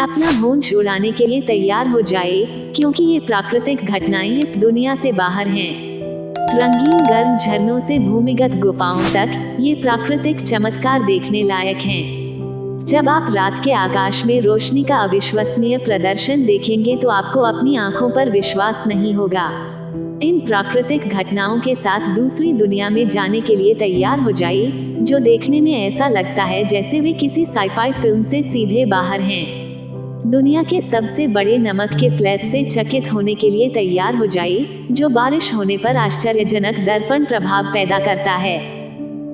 अपना होंठ उड़ाने के लिए तैयार हो जाए, क्योंकि ये प्राकृतिक घटनाएं इस दुनिया से बाहर हैं। रंगीन गर्म झरनों से भूमिगत गुफाओं तक ये प्राकृतिक चमत्कार देखने लायक हैं। जब आप रात के आकाश में रोशनी का अविश्वसनीय प्रदर्शन देखेंगे तो आपको अपनी आंखों पर विश्वास नहीं होगा। इन प्राकृतिक घटनाओं के साथ दूसरी दुनिया में जाने के लिए तैयार हो जाइए, जो देखने में ऐसा लगता है जैसे वे किसी साइफाई फिल्म से सीधे बाहर हैं। दुनिया के सबसे बड़े नमक के फ्लैट से चकित होने के लिए तैयार हो जाइए, जो बारिश होने पर आश्चर्यजनक दर्पण प्रभाव पैदा करता है।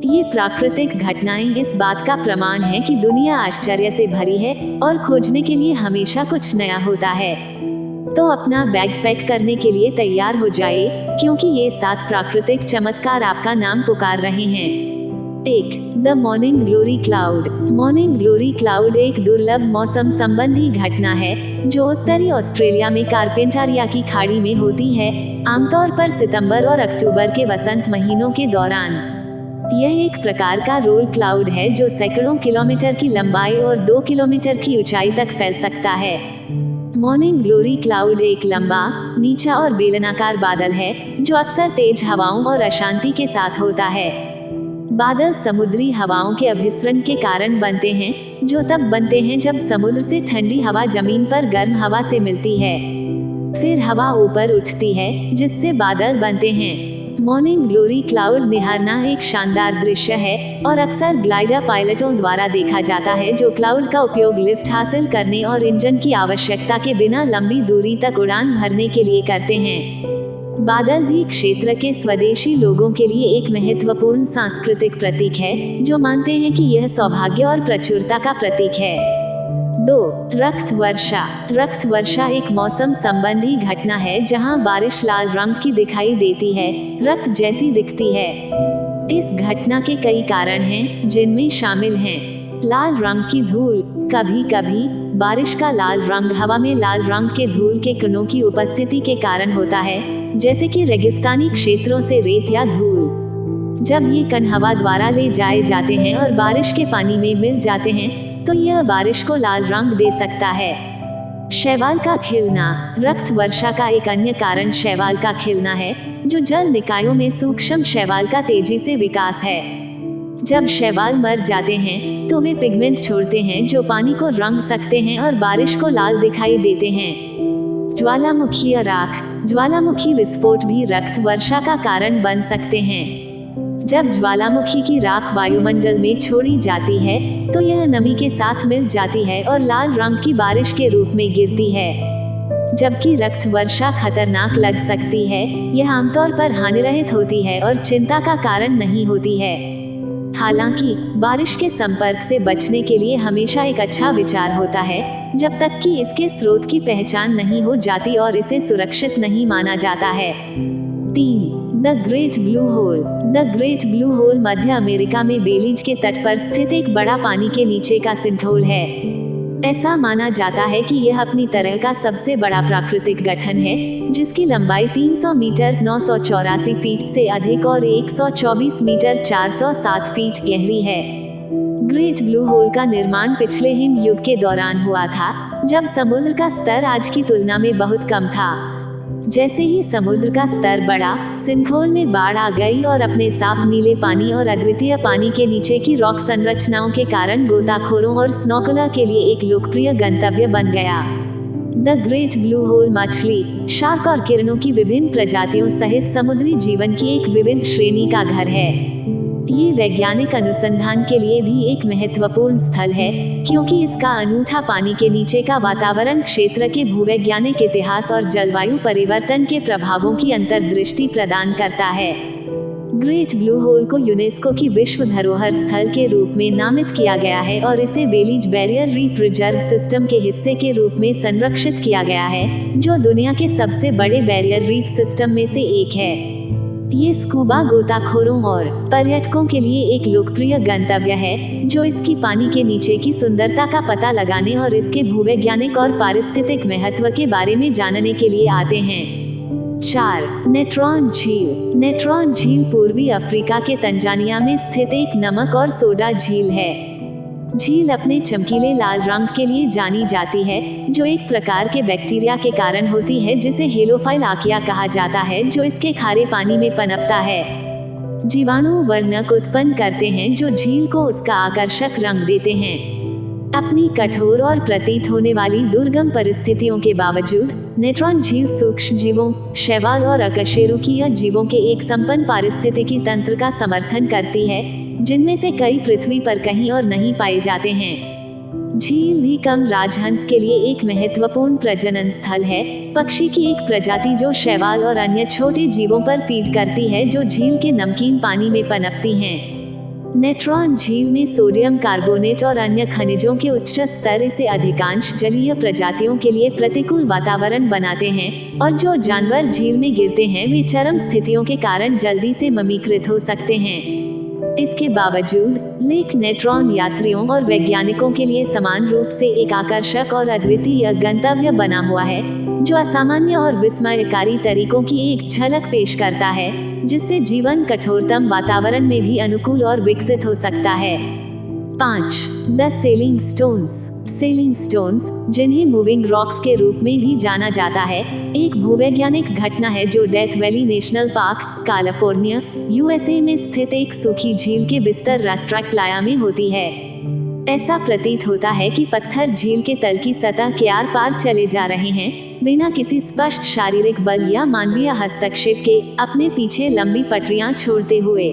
ये प्राकृतिक घटनाएं इस बात का प्रमाण है कि दुनिया आश्चर्य से भरी है और खोजने के लिए हमेशा कुछ नया होता है। तो अपना बैग पैक करने के लिए तैयार हो जाइए, क्योंकि ये 7 प्राकृतिक चमत्कार आपका नाम पुकार रहे हैं। 1. The morning glory cloud. Morning glory cloud एक दुर्लभ मौसम संबंधी घटना है जो उत्तरी ऑस्ट्रेलिया में कारपेंटारिया की खाड़ी में होती है, आमतौर पर सितंबर और अक्टूबर के वसंत महीनों के दौरान। यह एक प्रकार का रोल क्लाउड है जो सैकड़ों किलोमीटर की लंबाई और 2 किलोमीटर की ऊंचाई तक फैल सकता है। मॉर्निंग ग्लोरी क्लाउड एक लंबा, नीचा और बेलनाकार बादल है जो अक्सर तेज हवाओं और अशांति के साथ होता है। बादल समुद्री हवाओं के अभिसरण के कारण बनते हैं, जो तब बनते हैं जब समुद्र से ठंडी हवा जमीन पर गर्म हवा से मिलती है। फिर हवा ऊपर उठती है, जिससे बादल बनते हैं। मॉर्निंग ग्लोरी क्लाउड निहारना एक शानदार दृश्य है और अक्सर ग्लाइडर पायलटों द्वारा देखा जाता है, जो क्लाउड का उपयोग लिफ्ट हासिल करने और इंजन की आवश्यकता के बिना लंबी दूरी तक उड़ान भरने के लिए करते हैं। बादल भी क्षेत्र के स्वदेशी लोगों के लिए एक महत्वपूर्ण सांस्कृतिक प्रतीक है, जो मानते हैं कि यह सौभाग्य और प्रचुरता का प्रतीक है। 2. रक्त वर्षा। रक्त वर्षा एक मौसम संबंधी घटना है जहां बारिश लाल रंग की दिखाई देती है, रक्त जैसी दिखती है। इस घटना के कई कारण हैं, जिनमें शामिल हैं लाल रंग की धूल। कभी कभी बारिश का लाल रंग हवा में लाल रंग के धूल के कणों की उपस्थिति के कारण होता है, जैसे कि रेगिस्तानी क्षेत्रों से रेत या धूल। जब ये कण हवा द्वारा ले जाए जाते हैं और बारिश के पानी में मिल जाते हैं, तो यह बारिश को लाल रंग दे सकता है। शैवाल का खिलना। रक्त वर्षा का एक अन्य कारण शैवाल का खिलना है, जो जल निकायों में सूक्ष्म शैवाल का तेजी से विकास है। जब शैवाल मर जाते हैं तो वे पिगमेंट छोड़ते हैं जो पानी को रंग सकते हैं और बारिश को लाल दिखाई देते हैं। ज्वालामुखीय राख। ज्वालामुखी विस्फोट भी रक्त वर्षा का कारण बन सकते हैं। जब ज्वालामुखी की राख वायुमंडल में छोड़ी जाती है तो यह नमी के साथ मिल जाती है और लाल रंग की बारिश के रूप में गिरती है। जबकि रक्त वर्षा खतरनाक लग सकती है, यह आमतौर पर हानिरहित होती है और चिंता का कारण नहीं होती है। हालांकि बारिश के संपर्क से बचने के लिए हमेशा एक अच्छा विचार होता है, जब तक कि इसके स्रोत की पहचान नहीं हो जाती और इसे सुरक्षित नहीं माना जाता है। 3. The great blue hole. The great blue hole मध्य अमेरिका में बेलीज के तट पर स्थित एक बड़ा पानी के नीचे का सिंकहोल है। ऐसा माना जाता है कि यह अपनी तरह का सबसे बड़ा प्राकृतिक गठन है, जिसकी लंबाई 300 मीटर 984 फीट से अधिक और 124 मीटर 407 फीट गहरी है। ग्रेट ब्लू होल का निर्माण पिछले हिम युग के दौरान हुआ था, जब समुद्र का स्तर आज की तुलना में बहुत कम था। जैसे ही समुद्र का स्तर बढ़ा, सिंकहोल में बाढ़ आ गई और अपने साफ नीले पानी और अद्वितीय पानी के नीचे की रॉक संरचनाओं के कारण गोताखोरों और स्नॉर्कलर के लिए एक लोकप्रिय गंतव्य बन गया। द ग्रेट ब्लू होल मछली, शार्क और किरणों की विभिन्न प्रजातियों सहित समुद्री जीवन की एक विविध श्रेणी का घर है। ये वैज्ञानिक अनुसंधान के लिए भी एक महत्वपूर्ण स्थल है, क्योंकि इसका अनूठा पानी के नीचे का वातावरण क्षेत्र के भूवैज्ञानिक इतिहास और जलवायु परिवर्तन के प्रभावों की अंतर्दृष्टि प्रदान करता है। ग्रेट ब्लू होल को यूनेस्को की विश्व धरोहर स्थल के रूप में नामित किया गया है और इसे बेलीज बैरियर रीफ रिजर्व सिस्टम के हिस्से के रूप में संरक्षित किया गया है, जो दुनिया के सबसे बड़े बैरियर रीफ सिस्टम में से एक है। ये स्कूबा गोताखोरों और पर्यटकों के लिए एक लोकप्रिय गंतव्य है, जो इसकी पानी के नीचे की सुंदरता का पता लगाने और इसके भूवैज्ञानिक और पारिस्थितिक महत्व के बारे में जानने के लिए आते हैं। 4. नेट्रॉन झील। नेट्रॉन झील पूर्वी अफ्रीका के तंजानिया में स्थित एक नमक और सोडा झील है। झील अपने चमकीले लाल रंग के लिए जानी जाती है, जो एक प्रकार के बैक्टीरिया के कारण होती है जिसे हेलोफाइल आकिया कहा जाता है, जो इसके खारे पानी में पनपता है। जीवाणु वर्णक उत्पन्न करते हैं जो झील को उसका आकर्षक रंग देते हैं। अपनी कठोर और प्रतीत होने वाली दुर्गम परिस्थितियों के बावजूद नेट्रॉन झील सूक्ष्म जीवों, शैवाल और अकशेरुकीय जीवों के एक संपन्न पारिस्थितिकी तंत्र का समर्थन करती है, जिनमें से कई पृथ्वी पर कहीं और नहीं पाए जाते हैं। झील भी कम राजहंस के लिए एक महत्वपूर्ण प्रजनन स्थल है, पक्षी की एक प्रजाति जो शैवाल और अन्य छोटे जीवों पर फीड करती है जो झील के नमकीन पानी में पनपती हैं। नेट्रॉन झील में सोडियम कार्बोनेट और अन्य खनिजों के उच्च स्तर इसे अधिकांश जलीय प्रजातियों के लिए प्रतिकूल वातावरण बनाते हैं, और जो जानवर झील में गिरते हैं वे चरम स्थितियों के कारण जल्दी से ममीकृत हो सकते हैं। इसके बावजूद लेक नेट्रॉन यात्रियों और वैज्ञानिकों के लिए समान रूप से एक आकर्षक और अद्वितीय गंतव्य बना हुआ है, जो असामान्य और विस्मयकारी तरीकों की एक झलक पेश करता है, जिससे जीवन कठोरतम वातावरण में भी अनुकूल और विकसित हो सकता है। 5. The selling stones. Selling stones, जिन्हें मूविंग रॉक्स के रूप में भी जाना जाता है, एक भूवैज्ञानिक घटना है जो death valley national park, California, USA में स्थित एक सूखी झील के बिस्तर रास्ट्रैक प्लाया में होती है। ऐसा प्रतीत होता है कि पत्थर झील के तल की सतह के आर पार चले जा रहे हैं, बिना किसी स्पष्ट शारीरिक बल या मानवीय हस्तक्षेप के, अपने पीछे लंबी पटरियां छोड़ते हुए।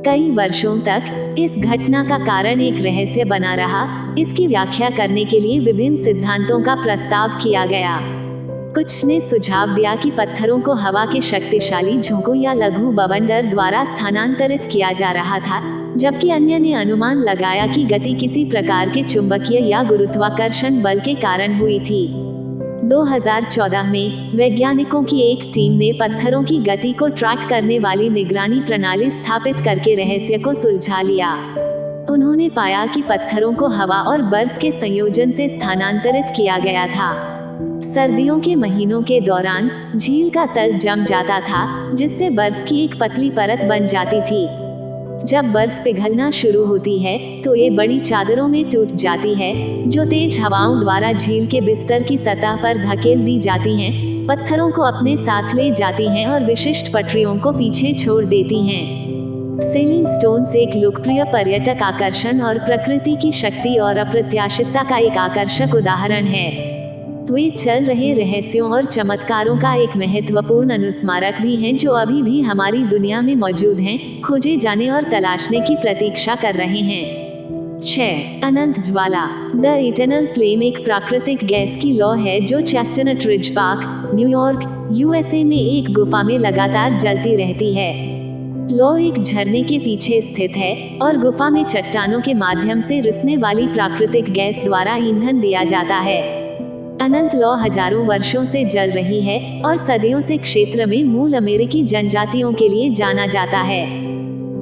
कई वर्षों तक इस घटना का कारण एक रहस्य बना रहा। इसकी व्याख्या करने के लिए विभिन्न सिद्धांतों का प्रस्ताव किया गया। कुछ ने सुझाव दिया कि पत्थरों को हवा के शक्तिशाली झोंकों या लघु बवंडर द्वारा स्थानांतरित किया जा रहा था, जबकि अन्य ने अनुमान लगाया कि गति किसी प्रकार के चुंबकीय या गुरुत्वाकर्षण बल के कारण हुई थी। 2014 में वैज्ञानिकों की एक टीम ने पत्थरों की गति को ट्रैक करने वाली निगरानी प्रणाली स्थापित करके रहस्य को सुलझा लिया। उन्होंने पाया कि पत्थरों को हवा और बर्फ के संयोजन से स्थानांतरित किया गया था। सर्दियों के महीनों के दौरान झील का तल जम जाता था, जिससे बर्फ की एक पतली परत बन जाती थी। जब बर्फ पिघलना शुरू होती है तो ये बड़ी चादरों में टूट जाती है, जो तेज हवाओं द्वारा झील के बिस्तर की सतह पर धकेल दी जाती हैं, पत्थरों को अपने साथ ले जाती हैं और विशिष्ट पटरियों को पीछे छोड़ देती हैं। सेलिंग स्टोन्स एक लोकप्रिय पर्यटक आकर्षण और प्रकृति की शक्ति और अप्रत्याशितता का एक आकर्षक उदाहरण है। वे चल रहे रहस्यों और चमत्कारों का एक महत्वपूर्ण अनुस्मारक भी हैं जो अभी भी हमारी दुनिया में मौजूद हैं, खोजे जाने और तलाशने की प्रतीक्षा कर रहे हैं। 6. अनंत ज्वाला। द इटर्नल फ्लेम एक प्राकृतिक गैस की लौ है जो chestnut ridge park, New York, USA में एक गुफा में लगातार जलती रहती है। लौ एक झरने के पीछे स्थित है और गुफा में चट्टानों के माध्यम से रिसने वाली प्राकृतिक गैस द्वारा ईंधन दिया जाता है। अनंत लौ हजारों वर्षों से जल रही है और सदियों से क्षेत्र में मूल अमेरिकी जनजातियों के लिए जाना जाता है।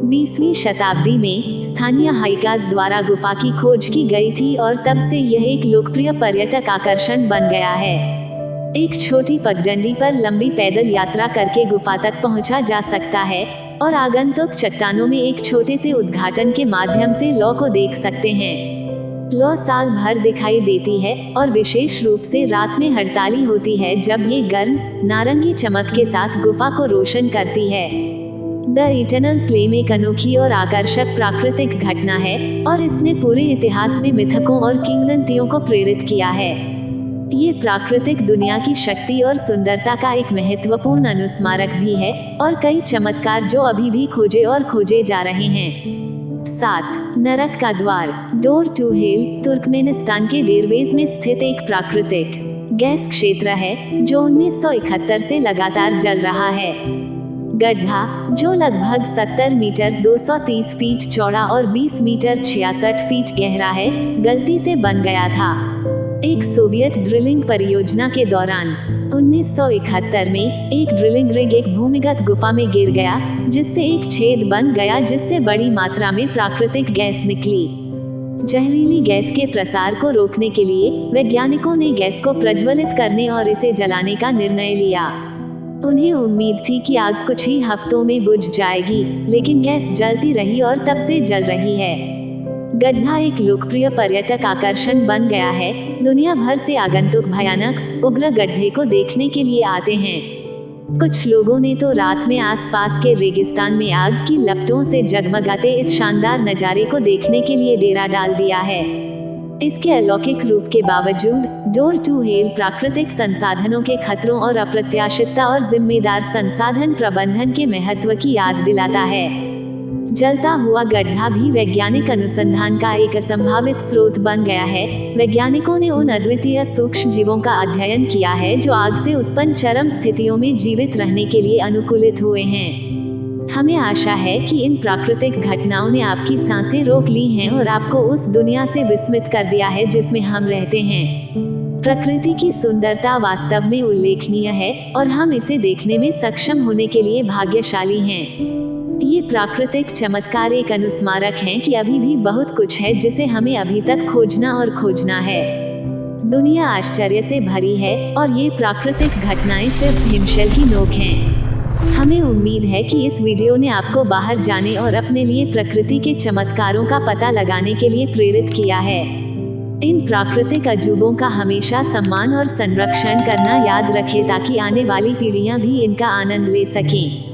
20वीं शताब्दी में स्थानीय हाइकर्स द्वारा गुफा की खोज की गई थी और तब से यह एक लोकप्रिय पर्यटक आकर्षण बन गया है। एक छोटी पगडंडी पर लंबी पैदल यात्रा करके गुफा तक पहुंचा जा सकता है और आगंतुक चट्टानों में एक छोटे से उद्घाटन के माध्यम से लौ को देख सकते हैं। लौ साल भर दिखाई देती है और विशेष रूप से रात में हड़ताली होती है जब ये गर्म नारंगी चमक के साथ गुफा को रोशन करती है। द इटर्नल फ्लेम एक अनोखी और आकर्षक प्राकृतिक घटना है और इसने पूरे इतिहास में मिथकों और किंवदंतियों को प्रेरित किया है। ये प्राकृतिक दुनिया की शक्ति और सुंदरता का एक महत्वपूर्ण अनुस्मारक भी है और कई चमत्कार जो अभी भी खोजे जा रहे हैं। 7. नरक का द्वार। डोर टू हेल तुर्कमेनिस्तान के डेरवेज में स्थित एक प्राकृतिक गैस क्षेत्र है जो 1971 से लगातार जल रहा है। गड्ढा, जो लगभग 70 मीटर 230 फीट चौड़ा और 20 मीटर 66 फीट गहरा है, गलती से बन गया था। एक सोवियत ड्रिलिंग परियोजना के दौरान 1971 में एक ड्रिलिंग रिग एक भूमिगत गुफा में गिर गया, जिससे एक छेद बन गया जिससे बड़ी मात्रा में प्राकृतिक गैस निकली। जहरीली गैस के प्रसार को रोकने के लिए वैज्ञानिकों ने गैस को प्रज्वलित करने और इसे जलाने का निर्णय लिया। उन्हें उम्मीद थी कि आग कुछ ही हफ्तों में बुझ जाएगी, लेकिन गैस जलती रही और तब से जल रही है। गड्ढा एक लोकप्रिय पर्यटक आकर्षण बन गया है। दुनिया भर से आगंतुक भयानक उग्र गड्ढे को देखने के लिए आते हैं। कुछ लोगों ने तो रात में आसपास के रेगिस्तान में आग की लपटों से जगमगाते इस शानदार नज़ारे को देखने के लिए डेरा डाल दिया है। इसके अलौकिक रूप के बावजूद डोर टू हेल प्राकृतिक संसाधनों के खतरों और अप्रत्याशितता और जिम्मेदार संसाधन प्रबंधन के महत्व की याद दिलाता है। जलता हुआ गड्ढा भी वैज्ञानिक अनुसंधान का एक असंभावित स्रोत बन गया है। वैज्ञानिकों ने उन अद्वितीय सूक्ष्म जीवों का अध्ययन किया है जो आग से उत्पन्न चरम स्थितियों में जीवित रहने के लिए अनुकूलित हुए हैं। हमें आशा है कि इन प्राकृतिक घटनाओं ने आपकी सांसें रोक ली हैं और आपको उस दुनिया से विस्मित कर दिया है जिसमें हम रहते हैं। प्रकृति की सुंदरता वास्तव में उल्लेखनीय है और हम इसे देखने में सक्षम होने के लिए भाग्यशाली हैं। ये प्राकृतिक चमत्कार एक अनुस्मारक हैं कि अभी भी बहुत कुछ है जिसे हमें अभी तक खोजना और खोजना है। दुनिया आश्चर्य से भरी है और ये प्राकृतिक घटनाएं सिर्फ हिमशैल की नोक हैं। हमें उम्मीद है कि इस वीडियो ने आपको बाहर जाने और अपने लिए प्रकृति के चमत्कारों का पता लगाने के लिए प्रेरित किया है। इन प्राकृतिक अजूबों का हमेशा सम्मान और संरक्षण करना याद रखें ताकि आने वाली पीढ़ियां भी इनका आनंद ले सकें।